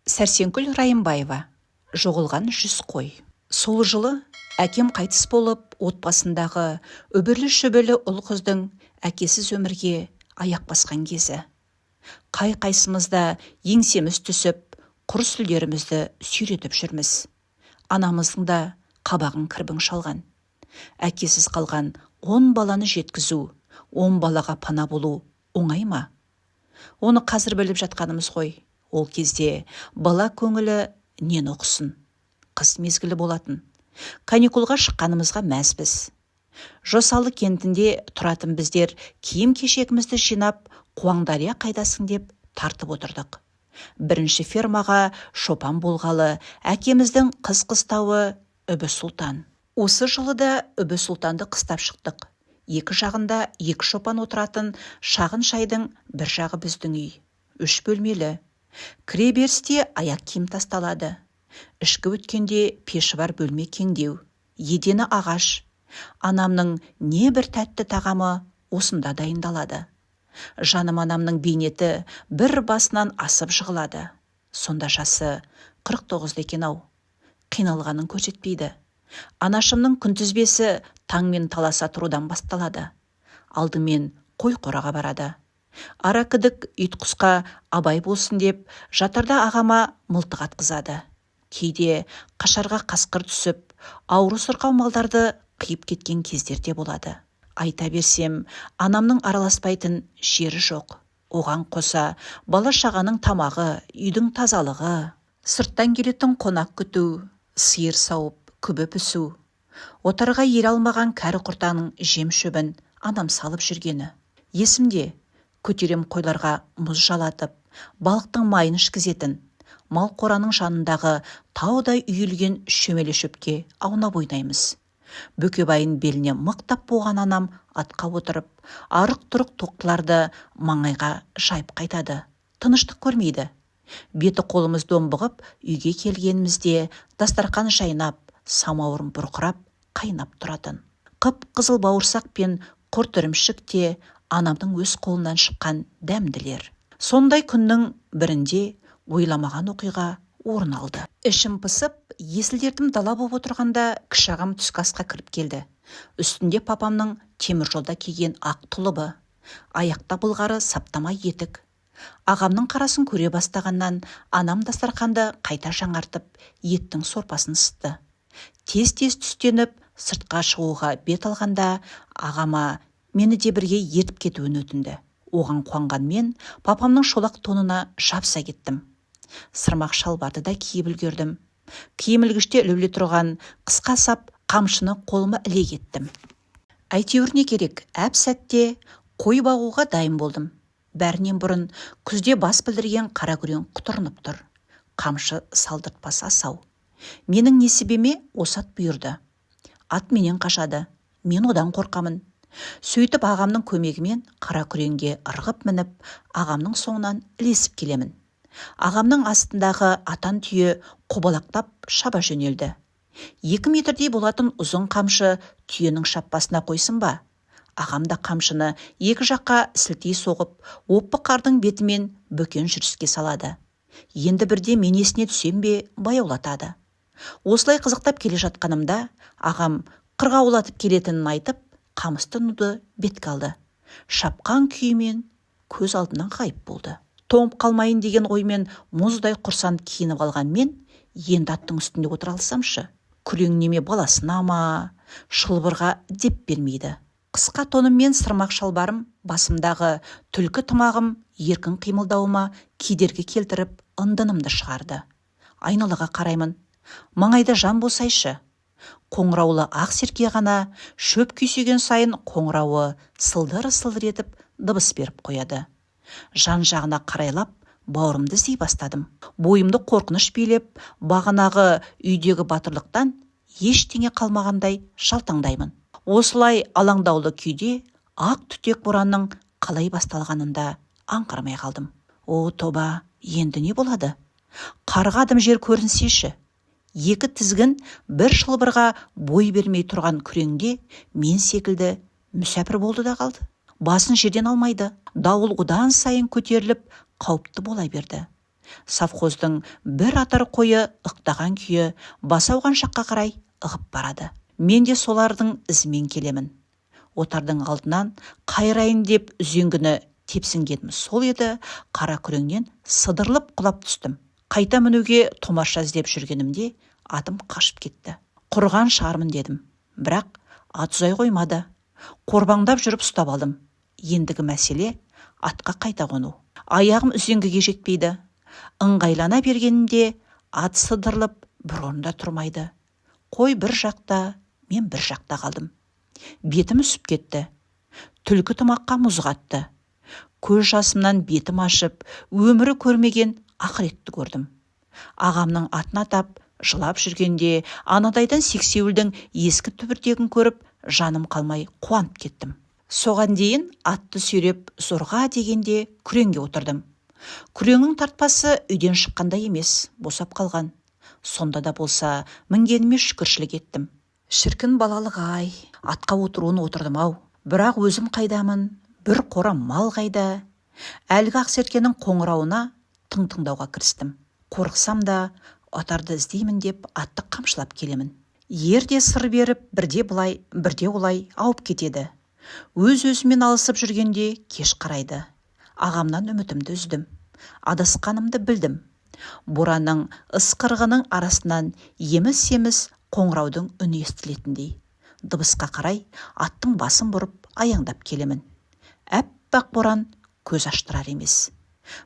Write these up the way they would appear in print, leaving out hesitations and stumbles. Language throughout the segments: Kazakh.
Сәрсенкүл Райымбаева. Жоғылған 100 қой. Сол жылы әкем қайтыс болып, отбасындағы үбірлі-шүбілі ұл қыздың әкесіз өмірге аяқ басқан кезі. Қай-қайсымызда еңсеміз түсіп, құр сүлдерімізді сүйретіп жүрміз. Анамыздың да қабағын кірбің шалған. Әкесіз қалған 10 баланы жеткізу, 10 балаға пана болу оңай ма? Оны қазір біліп жатқанымыз ғой. Ол кезде бала көңілі нені оқысын? Қыс мезгілі болатын. Каникулға шыққанымызға мәзбіз. Жосалы кентінде тұратын біздер киім-кешегімізді жинап, Қуаңдария қайдасың деп тартып отырдық. Бірінші фермаға шопан болғалы әкеміздің қыз қыстауы Үбі Сұлтан. Осы жылы да Үбі Сұлтанды қыстап шықтық. Екі жағында 2 шопан отыратын шағын шайдың бір жағы біздің үй. 3 бөлмелі. Кіре берісте аяқ киім тасталады. Ішкі өткенде пеші бар бөлме кеңдеу. Едені ағаш. Анамның не бір тәтті тағамы осында дайындалады. Жаным анамның бейнеті бір басынан асып жығылады. Сонда жасы 49 екен-ау. Қиналғанын көрсетпейді. Анашымның күнтізбесі таңмен таласа тұрудан басталады. Алдымен қой қораға барады. Ара кідік ит-құсқа абай болсын деп, жатарда ағама мылтық атқызады. Кейде қашарға қасқыр түсіп, ауру сырқау малдарды қиып кеткен кездерде болады. Айта берсем, анамның араласпайтын жері жоқ. Оған қоса бала-шағаның тамағы, үйдің тазалығы, сырттан келетін қонақ күту, сиыр сауып, күбі пісу. Отарға ел алмаған кәрі құртаның жем шөбін анам салып жүргені. Есімде, көтерем қойларға мұз жалатып, балықтың майын ішкізетін, мал қораның жанындағы таудай үйілген шөмелі шөпке аунап ойнаймыз. Бөкебайын беліне мықтап болған анам атқа отырып, арық-тұрық тоқтыларды маңайға жайып қайтады. Тыныштық көрмейді. Беті қолымыз домбығып, үйге келгенімізде дастарқан жайнап, самауырын бұрқырап, қайнап тұратын. Қып-қызыл бауырсақ пен құрт ірімшік те анамның өз қолынан шыққан дәмділер. Сондай күннің бірінде ойламаған оқиға орын алды. Ішім пысып, есіл-дертім дала болып отырғанда кіші ағам түскі асқа кіріп келді. Үстінде папамның темір жолда киген ақ тұлыбы, аяқта былғары саптама етік. Ағамның қарасын көре бастағаннан анам дастарханды қайта жаңартып, еттің сорпасын ысытты. Тез-тез түстеніп, сыртқа шығуға бет алғанда ағама мені де бірге ертіп кетуін өтінді. Оған қуанған мен папамның шолақ тонына жабыса кеттім. Сырмақ шалбарды да киіп үлгердім. Киім ілгіште ілулі тұрған қысқа сап қамшыны қолыма іле кеттім. Әйтеуір не керек, әп сәтте қой бағуға дайын болдым. Бәрінен бұрын күзде бас білдірген қара күрең құтырынып тұр. Қамшы салдыртпас асау. Менің несібеме осы ат бұйырды. Ат менен қашады. Мен одан қорқамын. Сөйтіп ағамның көмегімен қара күреңге ырғып мініп, ағамның соңынан ілесіп келемін. Ағамның астындағы атан түйе қобалақтап шаба жөнелді. 2 метрдей болатын ұзын қамшы түйенің шаппасына қойсын ба? Ағам да қамшыны екі жаққа сілтей соғып, оппы қардың бетімен бөкен жүріске салады. Енді бірде мен есіне түсем бе баяулатады. Осылай қызықтап келе жатқанымда, ағам қырғаулатып келетінін айтып, қамысты нуды бетке алды. Шапқан күйімен көз алдынан ғайып болды. Тоңып қалмайын деген оймен мұздай құрсан киініп алған мен, енді аттың үстінде отыра алсамшы, күрең неме баласына ма, шылбырға деп бермейді. Қысқа тоным мен сырмақ шалбарым, басымдағы түлкі тымағым еркін қимылдауыма кедергі келтіріп, ындынымды шығарды. Айналаға қараймын. Маңайда жан болсайшы. Қоңыраулы ақ серке ғана шөп күйсеген сайын қоңырауы сылдыр-сылдыр етіп дыбыс беріп қояды. Жан жағына қарайлап, бауырымды іздей бастадым. Бойымды қорқыныш билеп, бағанағы үйдегі батырлықтан ештеңе қалмағандай шалтаңдаймын. Осылай алаңдаулы күйде ақ түтек боранның қалай басталғанында аңғармай қалдым. О, тоба, енді не болады? Қарға адым жер көрінсеші. 2 тізгін бір шылбырға бой бермей тұрған күреңде мен секілді мүсәпір болды да қалды. Басын жерден алмайды. Дауыл одан сайын көтеріліп, қауіпті бола берді. Совхоздың бір атар қойы ықтаған күйі басы ауған жаққа қарай ығып барады. Мен де солардың ізімен келемін. Отардың алдынан қайрайын деп үзеңгіні тепсінгенім сол еді, қара күреңнен сыдырылып құлап түстім. Қайта мінуге томарша іздеп жүргенімде атым қашып кетті. Құрған шығармын дедім. Бірақ ат ұзай қоймады. Қорбаңдап жүріп ұстап алдым. Ендігі мәселе атқа қайта қону. Аяғым үзеңгіге жетпейді. Ыңғайлана бергенімде ат сыдырылып бір орында тұрмайды. Қой бір жақта, мен бір жақта қалдым. Бетім үсіп кетті. Түлкі тымаққа мұз қатты. Көз жасымнан бетім ашып, өмірі көрмеген ақыретті көрдім. Ағамның атын атап, жылап жүргенде анадайдан сексеуілдің ескі түбіртегін көріп, жаным қалмай қуанып кеттім. Соған дейін атты сүйреп зорға дегенде күреңге отырдым. Күреңнің тартпасы үйден шыққанда емес, босап қалған. Сонда да болса мінгеніме шүкіршілік еттім. Шіркін балалық-ай, атқа отыруын отырдым-ау. Бірақ өзім қайдамын, бір қора мал қайда. Әлгі ақсеркенің қоңырауына тың-тыңдауға кірістім. Қорықсам да отарды іздеймін деп атты қамшылап келемін. Ерде сыр беріп, бірде бұлай, бірде олай ауып кетеді. Өз-өзімен алысып жүргенде кеш қарайды. Ағамнан үмітімді үздім. Адасқанымды білдім. Боранның ысқырғының арасынан еміс-еміс қоңыраудың үні естілетіндей. Дыбысқа қарай аттың басын бұрып аяңдап келемін. Әппақ боран көз аштырар емес.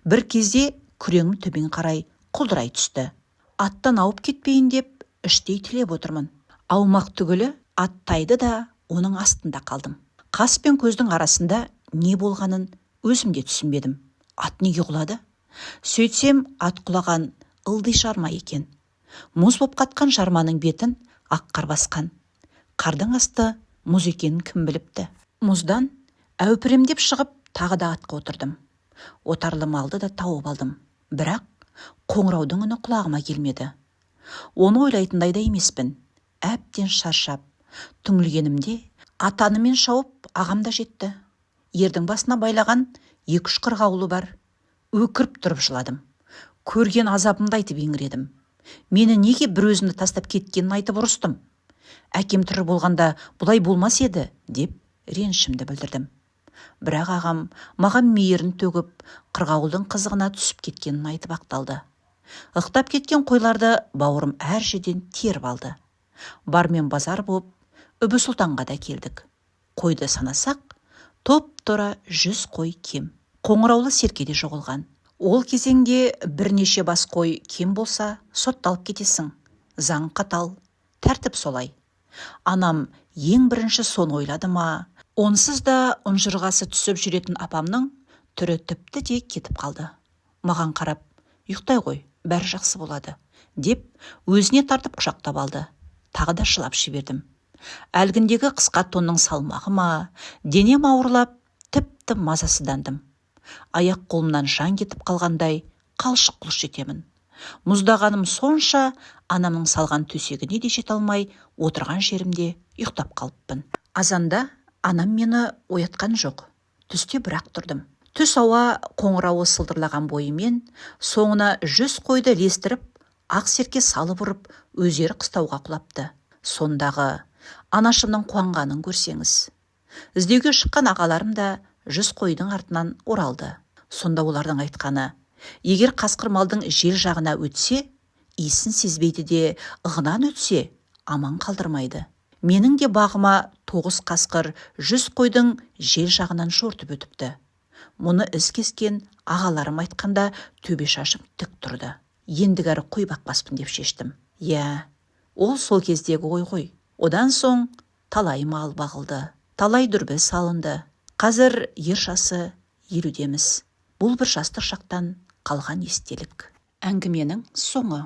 Бір кезде күреңім төмен қарай құлдырай түсті. Аттан ауып кетпейін деп іштей тілеп отырмын. Аумақ түгілі аттайды да оның астында қалдым. Қас пен көздің арасында не болғанын өзімде түсінбедім. Ат неге құлады? Сөйтсем ат құлаған ылди жарма екен. Мұз боп қатқан жарманың бетін ақ қар басқан. Қардың асты мұз екенін кім біліпті? Мұздан әупіремдеп шығып тағы да атқа отырдым. Отарлы малды да тауып алдым. Бірақ қоңыраудың үні құлағыма келмеді. Оны ойлайтындай да емеспін. Әбден шаршап, түңілгенімде атанымен шауып ағамда жетті. Ердің басына байлаған 2-3 қырғаулы бар. Өкіріп тұрып жыладым. Көрген азабымды айтып еңіредім. Мені неге бір өзімді тастап кеткенін айтып ұрыстым. Әкем тірі болғанда бұлай болмас еді, деп ренішімді білдірдім. Бірақ ағам маған мейірін төгіп, қырғауылдың қызығына түсіп кеткенін айтып ақталды. Ықтап кеткен қойларды бауырым әр жерден теріп алды. Бармен базар болып, Үбі Сұлтанға да келдік. Қойды санасақ, топ-тора 100 қой кем. Қоңыраулы серкеде жоғылған. Ол кезеңде бірнеше бас қой кем болса, сотталып кетесің. Заң қатал, тәртіп солай. Анам ең бірінші соны ойлады ма, онсыз да ұнжырғасы түсіп жүретін апамның түрі тіпті де кетіп қалды. Маған қарап, ұйықтай ғой, бәрі жақсы болады, деп өзіне тартып құшақтап алды. Тағы да жылап жібердім. Әлгіндегі қысқа тонның салмағы ма, денем ауырлап, тіпті мазасыздандым. Аяқ қолымнан жан кетіп қалғандай қалшық-құлш жетемін. Мұздағаным сонша, анамның салған төсегіне де жете алмай, отырған жерімде ұйықтап қалыппын. Азанда анам мені оятқан жоқ. Түсте бірақ тұрдым. Түс ауа қоңырауы сылдырлаған бойымен, соңына 100 қойды ілестіріп, ақ серке салып ұрып, өздері қыстауға құлапты. Сондағы анашымның қуанғанын көрсеңіз. Іздеуге шыққан ағаларым да 100 қойдың артынан оралды. Сонда олардың айтқаны, егер қасқыр малдың жел жағына өтсе, иісін сезбейді де, ығынан өтсе, аман қалдырмайды. Менің де бағыма 9 қасқыр 100 қойдың жел жағынан жортып өтіпті. Мұны із кескен ағаларым айтқанда төбе шашым тік тұрды. Ендігәрі қой бақпаспын деп шештім. Ол сол кездегі ғой. Одан соң талай мал бағылды, талай дүрбі салынды. Қазір ер жасы 50-деміз. Бұл бір жастық шақтан қалған естелік. Әңгіменің соңы.